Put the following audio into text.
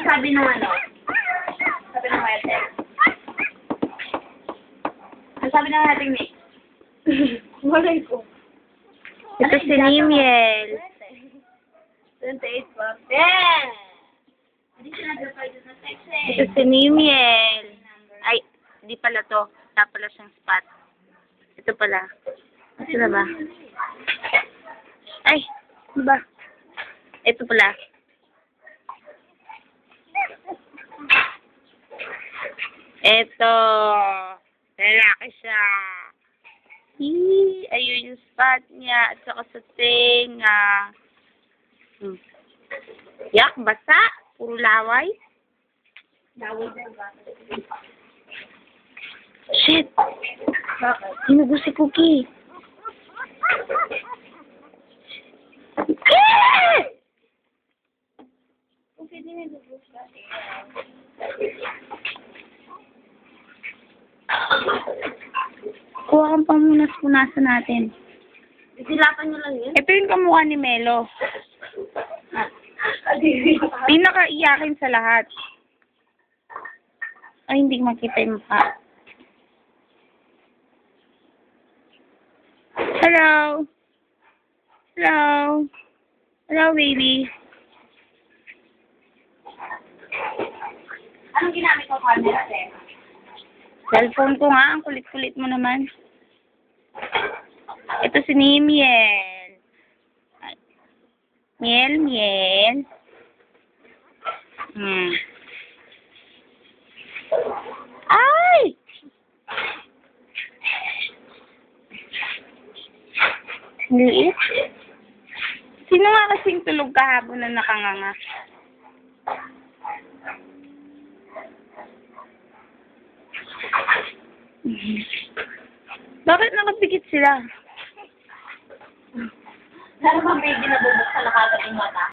sabi nung ano? Sabi nung ate. Ano sabi nung ating mix? Malay ko. Ito si Nimiel. 28 pa. Yeah! Hindi siya nag-reply doon sa text eh. Ito si Nimiel. Ay, hindi pala to. Wala pala siyang spot. Ito pala. Ito na ba? Ay, ano ba? Ito pala. Ito. Lalaki siya. Hii, ayun yung spot niya. At saka sa tenga. Yak, basa. Puro laway. Daway na ba? Shit. Bakit? Hinugo si Cookie. Okay, din yung lubos natin. Kuha kang pamunas-punasan natin. Isilapan nyo lang yun? Ito yung kamukha ni Melo. Pinaka-iyakin sa lahat. Ay, hindi makita yung mukha. Hello? Hello? Hello, baby? Anong ginamit ko camera, eh? Cellphone ko nga. Ang kulit-kulit mo naman. Ito si Nimiel. Miel, miel. Ay! Liit. Sino nga kasing tulog kahapon na nakanganga? Bakit nakapikit sila? Lalo bang baby na bubuksan na kagad yung mata?